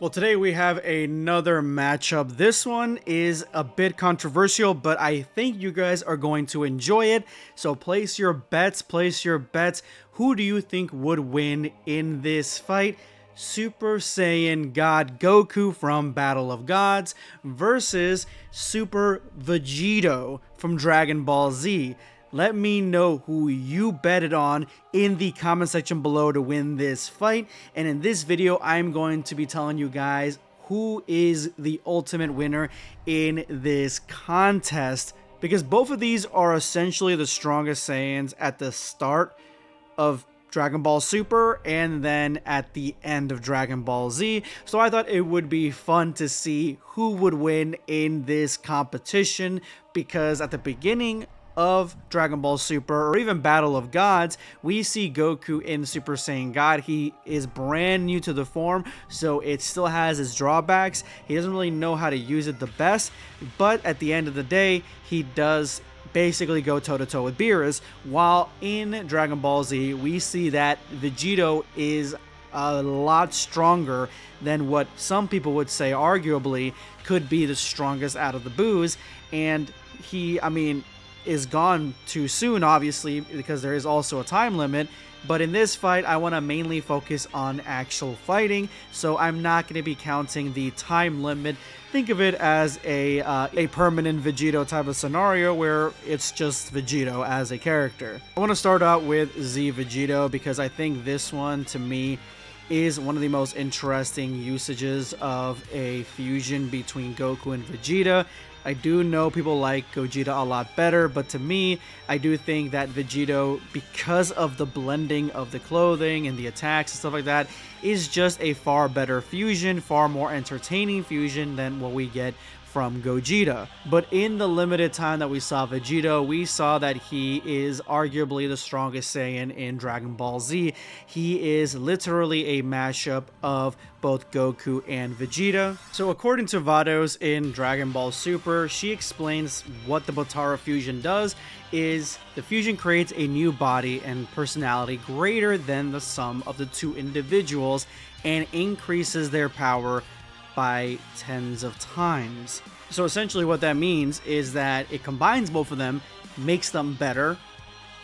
Well, today we have another matchup. This one is a bit controversial, but I think you guys are going to enjoy it. So place your bets, place your bets. Who do you think would win in this fight? Super Saiyan God Goku from Battle of Gods versus Super Vegito from Dragon Ball Z. Let me know who you betted on in the comment section below to win this fight. And in this video, I'm going to be telling you guys who is the ultimate winner in this contest. Because both of these are essentially the strongest Saiyans at the start of Dragon Ball Super and then at the end of Dragon Ball Z. So I thought it would be fun to see who would win in this competition, because at the beginning of Dragon Ball Super or even Battle of Gods, we see Goku in Super Saiyan God. He is brand new to the form, so it still has its drawbacks. He doesn't really know how to use it the best, but at the end of the day, he does basically go toe-to-toe with Beerus, while in Dragon Ball Z, we see that Vegito is a lot stronger than what some people would say arguably could be the strongest out of the boos, and he, is gone too soon, obviously, because there is also a time limit. But in this fight, I want to mainly focus on actual fighting, so I'm not going to be counting the time limit. Think of it as a permanent Vegito type of scenario where it's just Vegito as a character. I want to start out with Z Vegito because I think this one, to me, is one of the most interesting usages of a fusion between Goku and Vegeta. I do know people like Gogeta a lot better, but to me, I do think that Vegito, because of the blending of the clothing and the attacks and stuff like that, is just a far better fusion, far more entertaining fusion than what we get from Gogeta. But in the limited time that we saw Vegito, we saw that he is arguably the strongest Saiyan in Dragon Ball Z. He is literally a mashup of both Goku and Vegeta. So according to Vados in Dragon Ball Super, she explains what the Potara fusion does is the fusion creates a new body and personality greater than the sum of the two individuals and increases their power by tens of times. So essentially what that means is that it combines both of them, makes them better,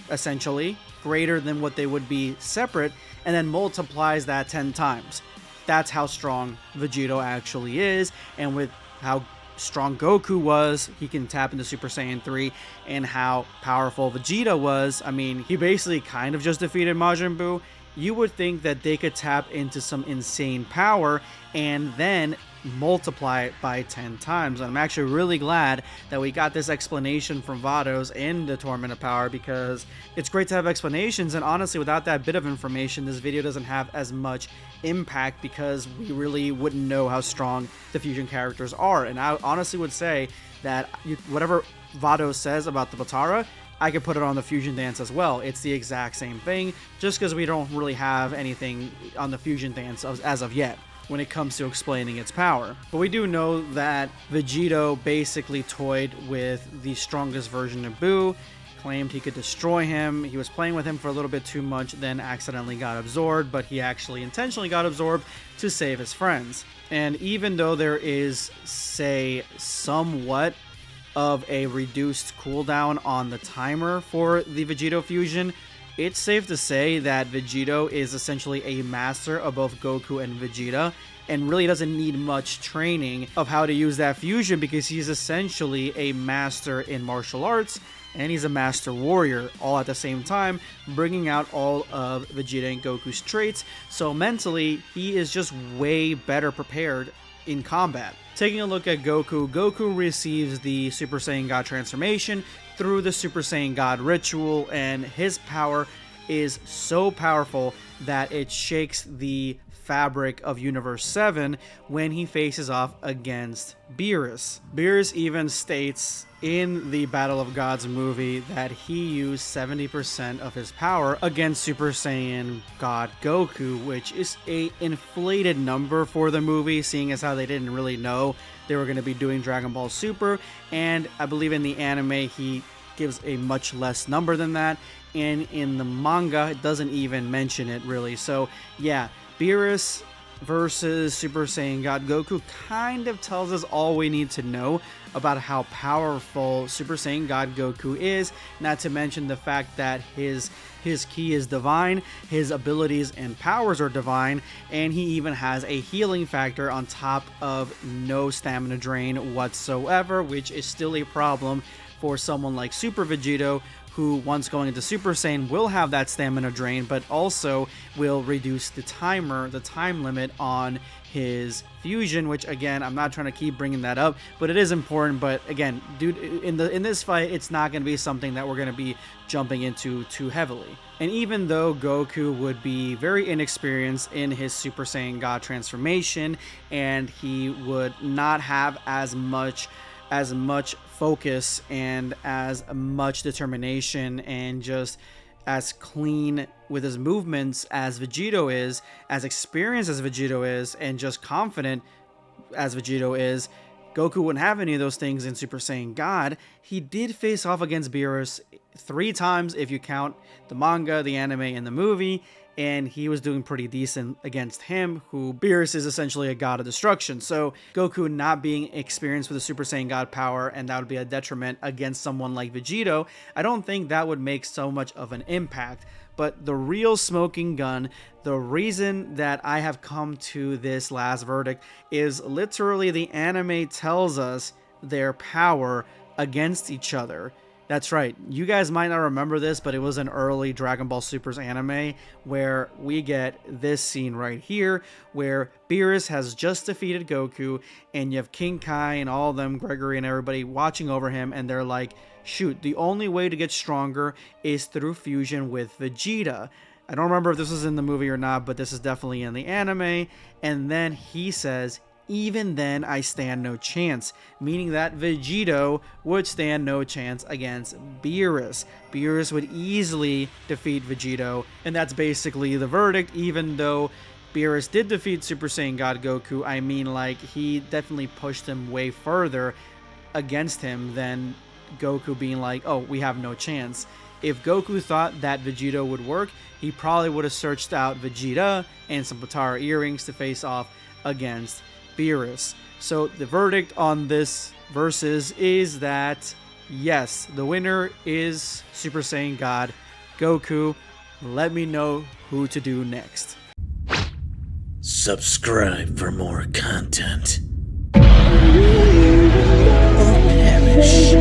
essentially, greater than what they would be separate, and then multiplies that 10 times. That's how strong Vegito actually is, and with how strong Goku was, he can tap into Super Saiyan 3, and how powerful Vegeta was, he basically kind of just defeated Majin Buu. You would think that they could tap into some insane power and then multiply it by 10 times. And I'm actually really glad that we got this explanation from Vados in the Tournament of Power, because it's great to have explanations, and honestly, without that bit of information, this video doesn't have as much impact because we really wouldn't know how strong the fusion characters are. And I honestly would say that whatever Vados says about the Potara, I could put it on the fusion dance as well. It's the exact same thing, just because we don't really have anything on the fusion dance as of yet when it comes to explaining its power. But we do know that Vegito basically toyed with the strongest version of Buu, claimed he could destroy him. He was playing with him for a little bit too much, then accidentally got absorbed, but he actually intentionally got absorbed to save his friends. And even though there is, say, somewhat of a reduced cooldown on the timer for the Vegito fusion, it's safe to say that Vegito is essentially a master of both Goku and Vegeta, and really doesn't need much training of how to use that fusion, because he's essentially a master in martial arts and he's a master warrior all at the same time, bringing out all of Vegeta and Goku's traits. So mentally, he is just way better prepared in combat. Taking a look at Goku, Goku receives the Super Saiyan God transformation through the Super Saiyan God ritual, and his power is so powerful that it shakes the fabric of Universe 7 when he faces off against Beerus. Beerus even states in the Battle of Gods movie that he used 70% of his power against Super Saiyan God Goku, which is a inflated number for the movie, seeing as how they didn't really know they were going to be doing Dragon Ball Super, and I believe in the anime he gives a much less number than that, and in the manga it doesn't even mention it really. So yeah, Beerus versus Super Saiyan God Goku kind of tells us all we need to know about how powerful Super Saiyan God Goku is, not to mention the fact that his ki is divine, his abilities and powers are divine, and he even has a healing factor on top of no stamina drain whatsoever, which is still a problem for someone like Super Vegito, who once going into Super Saiyan will have that stamina drain, but also will reduce the time limit on his fusion, which again, I'm not trying to keep bringing that up, but it is important. But again, dude, in this fight, it's not going to be something that we're going to be jumping into too heavily. And even though Goku would be very inexperienced in his Super Saiyan God transformation, and he would not have as much focus and as much determination and just as clean with his movements as Vegito is, as experienced as Vegito is, and just confident as Vegito is, Goku wouldn't have any of those things in Super Saiyan God. He did face off against Beerus 3 times if you count the manga, the anime, and the movie, and he was doing pretty decent against him, who Beerus is essentially a god of destruction. So Goku not being experienced with the Super Saiyan God power, and that would be a detriment against someone like Vegito, I don't think that would make so much of an impact. But the real smoking gun, the reason that I have come to this last verdict is literally the anime tells us their power against each other. That's right. You guys might not remember this, but it was an early Dragon Ball Super's anime where we get this scene right here where Beerus has just defeated Goku, and you have King Kai and all of them, Gregory and everybody watching over him, and they're like, shoot, the only way to get stronger is through fusion with Vegeta. I don't remember if this was in the movie or not, but this is definitely in the anime. And then he says, even then I stand no chance, meaning that Vegito would stand no chance against Beerus. Beerus would easily defeat Vegito, and that's basically the verdict. Even though Beerus did defeat Super Saiyan God Goku, I mean, like, he definitely pushed him way further against him than Goku being like, oh, we have no chance. If Goku thought that Vegito would work, he probably would have searched out Vegeta and some Potara earrings to face off against Beerus. So the verdict on this versus is that yes, the winner is Super Saiyan God Goku. Let me know who to do next. Subscribe for more content. Or perish.